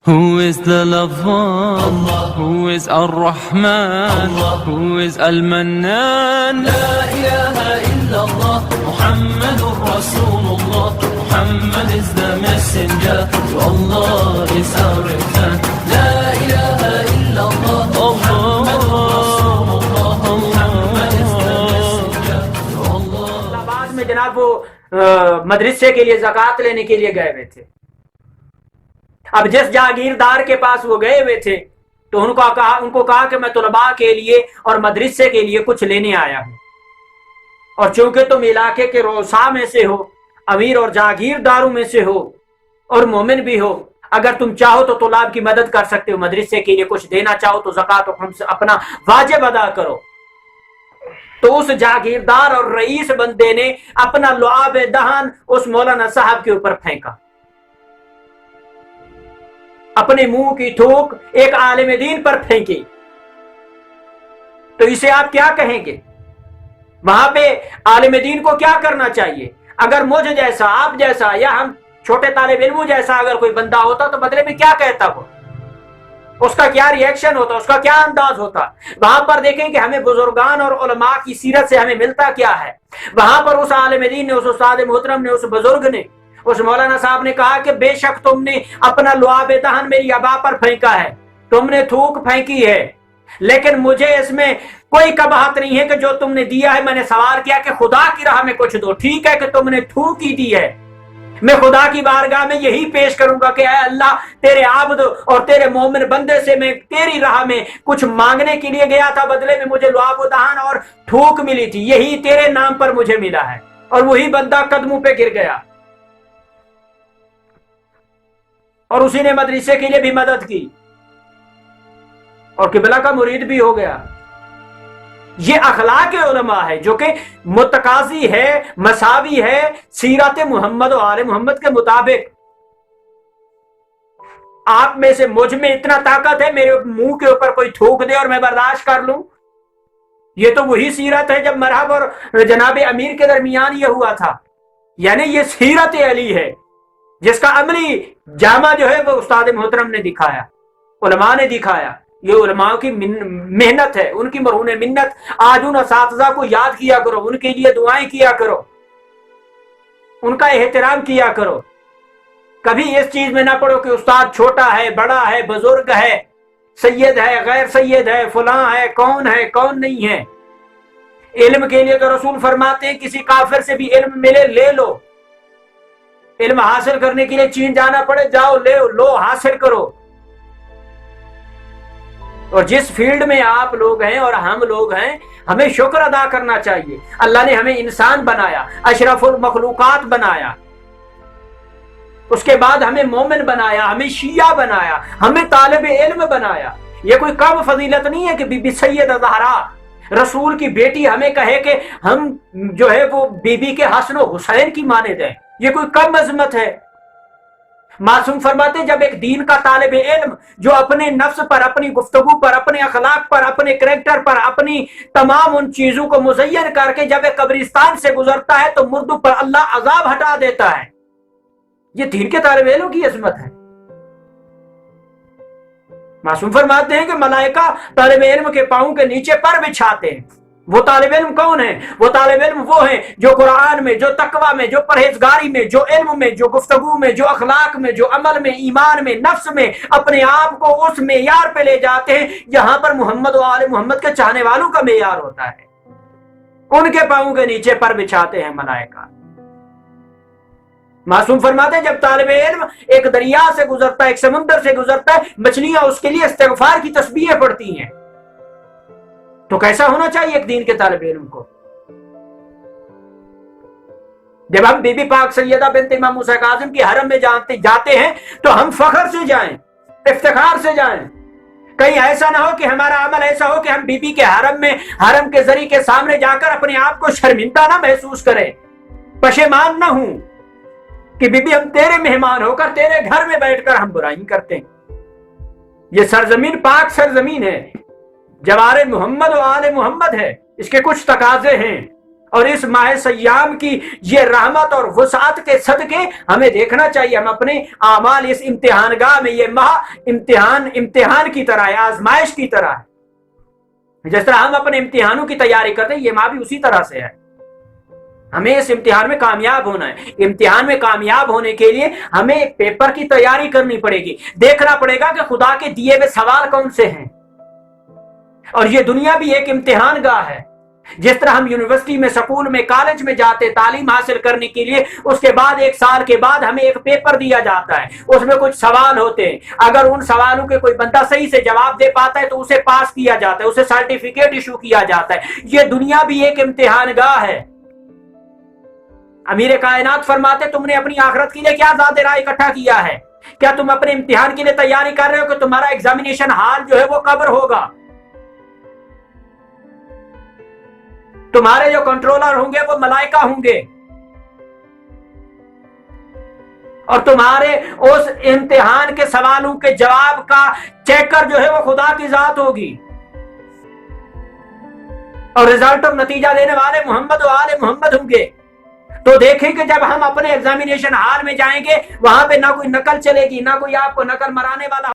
Who is the Lover? Who is Ar-Rahman? Who is Al-Mannan? لا إله إلا الله محمد رسول الله. Muhammad is the messenger, to Allah is our return. لا إله إلا الله محمد رسول الله. Muhammad is the messenger, to Allah. بعد میں جناب وہ مدرسے کے لیے زکوٰۃ لینے کے لیے گئے ہوئے تھے. اب جس جاگیردار کے پاس وہ گئے ہوئے تھے تو ان کو کہا کہ میں طلباء کے لیے اور مدرسے کے لیے کچھ لینے آیا ہوں، اور چونکہ تم علاقے کے رؤسا میں سے ہو، امیر اور جاگیرداروں میں سے ہو اور مومن بھی ہو، اگر تم چاہو تو طلاب کی مدد کر سکتے ہو، مدرسے کے لیے کچھ دینا چاہو تو زکوٰۃ ہم سے اپنا واجب ادا کرو. تو اس جاگیردار اور رئیس بندے نے اپنا لعاب دہن اس مولانا صاحب کے اوپر پھینکا، اپنے منہ کی تھوک ایک عالم دین پر پھینکی. تو اسے آپ کیا کہیں گے؟ وہاں پہ عالم دین کو کیا کرنا چاہیے؟ اگر مجھ جیسا، آپ جیسا یا ہم چھوٹے طالب علموں جیسا اگر کوئی بندہ ہوتا تو بدلے میں کیا کہتا وہ؟ اس کا کیا ری ایکشن ہوتا، اس کا کیا انداز ہوتا؟ وہاں پر دیکھیں کہ ہمیں بزرگان اور علماء کی سیرت سے ہمیں ملتا کیا ہے. وہاں پر اس عالم دین نے، اس استاد محترم نے، اس بزرگ نے، اس مولانا صاحب نے کہا کہ بے شک تم نے اپنا لعاب دہن میری ابا پر پھینکا ہے، تم نے تھوک پھینکی ہے، لیکن مجھے اس میں کوئی قباحت نہیں ہے کہ جو تم نے دیا ہے. میں نے سوال کیا کہ خدا کی راہ میں کچھ دو، ٹھیک ہے کہ تم نے تھوک ہی دی ہے، میں خدا کی بارگاہ میں یہی پیش کروں گا کہ اے اللہ، تیرے عابد اور تیرے مومن بندے سے میں تیری راہ میں کچھ مانگنے کے لیے گیا تھا، بدلے میں مجھے لعاب دہن اور تھوک ملی تھی، یہی تیرے نام پر مجھے ملا ہے. اور وہی بندہ قدموں پہ گر گیا اور اسی نے مدرسے کے لیے بھی مدد کی اور قبلہ کا مرید بھی ہو گیا. یہ اخلاق علماء ہے جو کہ متقاضی ہے، مساوی ہے سیرت محمد و آل محمد کے مطابق. آپ میں سے مجھ میں اتنا طاقت ہے میرے منہ کے اوپر کوئی تھوک دے اور میں برداشت کر لوں؟ یہ تو وہی سیرت ہے جب مرحب اور جناب امیر کے درمیان یہ ہوا تھا. یعنی یہ سیرت علی ہے جس کا عملی جامع جو ہے وہ استاد محترم نے دکھایا، علماء نے دکھایا. یہ علماء کی محنت ہے، ان کی مرہون منت. آج ان اساتذہ کو یاد کیا کرو، ان کے لیے دعائیں کیا کرو، ان کا احترام کیا کرو. کبھی اس چیز میں نہ پڑو کہ استاد چھوٹا ہے، بڑا ہے، بزرگ ہے، سید ہے، غیر سید ہے، فلاں ہے، کون نہیں ہے. علم کے لیے تو رسول فرماتے ہیں کسی کافر سے بھی علم ملے لے لو. علم حاصل کرنے کے لیے چین جانا پڑے، جاؤ لو حاصل کرو. اور جس فیلڈ میں آپ لوگ ہیں اور ہم لوگ ہیں، ہمیں شکر ادا کرنا چاہیے. اللہ نے ہمیں انسان بنایا، اشرف المخلوقات بنایا، اس کے بعد ہمیں مومن بنایا، ہمیں شیعہ بنایا، ہمیں طالب علم بنایا. یہ کوئی کم فضیلت نہیں ہے کہ بی بی سیدہ زہرا رسول کی بیٹی ہمیں کہے کہ ہم جو ہے وہ بی بی کے حسن و حسین کی مانند ہیں. یہ کوئی کم عظمت ہے؟ معصوم فرماتے ہیں جب ایک دین کا طالب علم جو اپنے نفس پر، اپنی گفتگو پر، اپنے اخلاق پر، اپنے کریکٹر پر، اپنی تمام ان چیزوں کو مزین کر کے جب ایک قبرستان سے گزرتا ہے تو مردوں پر اللہ عذاب ہٹا دیتا ہے. یہ دین کے طالب علم کی عظمت ہے. معصوم فرماتے ہیں کہ ملائکہ طالب علم کے پاؤں کے نیچے پر بچھاتے ہیں. وہ طالب علم کون ہیں؟ وہ طالب علم وہ ہیں جو قرآن میں، جو تقوی میں، جو پرہیزگاری میں، جو علم میں، جو گفتگو میں، جو اخلاق میں، جو عمل میں، ایمان میں، نفس میں اپنے آپ کو اس معیار پہ لے جاتے ہیں جہاں پر محمد و آل محمد کے چاہنے والوں کا معیار ہوتا ہے. ان کے پاؤں کے نیچے پر بچھاتے ہیں ملائکہ. معصوم فرماتے ہیں جب طالب علم ایک دریا سے گزرتا ہے، ایک سمندر سے گزرتا ہے، مچھلیاں اس کے لیے استغفار کی تسبیحیں پڑھتی ہیں. تو کیسا ہونا چاہیے ایک دین کے طالب علم کو؟ جب ہم بی بی پاک سیدہ بنت امام موسیٰ کاظم کی حرم میں جاتے ہیں تو ہم فخر سے جائیں، افتخار سے جائیں. کہیں ایسا نہ ہو کہ ہمارا عمل ایسا ہو کہ ہم بی بی کے حرم میں، حرم کے ذریعے کے سامنے جا کر اپنے آپ کو شرمندہ نہ محسوس کریں، پشیمان نہ ہوں کہ بی بی ہم تیرے مہمان ہو کر تیرے گھر میں بیٹھ کر ہم برائی کرتے ہیں. یہ سرزمین پاک سرزمین ہے، جوار محمد و آل محمد ہے، اس کے کچھ تقاضے ہیں. اور اس ماہ سیام کی یہ رحمت اور وسعت کے صدقے ہمیں دیکھنا چاہیے ہم اپنے اعمال اس امتحان گاہ میں، یہ ماہ امتحان کی طرح ہے، آزمائش کی طرح ہے۔ جس طرح ہم اپنے امتحانوں کی تیاری کرتے ہیں، یہ ماہ بھی اسی طرح سے ہے۔ ہمیں اس امتحان میں کامیاب ہونا ہے۔ امتحان میں کامیاب ہونے کے لیے ہمیں ایک پیپر کی تیاری کرنی پڑے گی، دیکھنا پڑے گا کہ خدا کے دیے ہوئے سوال کون سے ہیں۔ اور یہ دنیا بھی ایک امتحان گاہ ہے۔ جس طرح ہم یونیورسٹی میں، سکول میں، کالج میں جاتے تعلیم حاصل کرنے کے لیے، اس کے بعد 1 سال کے بعد ہمیں ایک پیپر دیا جاتا ہے، اس میں کچھ سوال ہوتے ہیں، اگر ان سوالوں کے کوئی بندہ صحیح سے جواب دے پاتا ہے تو اسے پاس کیا جاتا ہے، اسے سرٹیفکیٹ ایشو کیا جاتا ہے۔ یہ دنیا بھی ایک امتحان گاہ ہے۔ امیر کائنات فرماتے تم نے اپنی آخرت کے لیے کیا زیادہ راہ اکٹھا کیا ہے؟ کیا تم اپنے امتحان کے لیے تیاری کر رہے ہو کہ تمہارا ایگزامینیشن ہال جو ہے وہ قبر ہوگا؟ تمہارے جو کنٹرولر ہوں گے وہ ملائکہ ہوں گے، اور تمہارے اس امتحان کے سوالوں کے جواب کا چیکر جو ہے وہ خدا کی ذات ہوگی، اور رزلٹ اور نتیجہ دینے والے محمد و آل محمد ہوں گے۔ تو دیکھیں کہ جب ہم اپنے ایگزامینیشن ہال میں جائیں گے، وہاں پہ نہ کوئی نقل چلے گی، نہ کوئی آپ کو نقل مرانے والا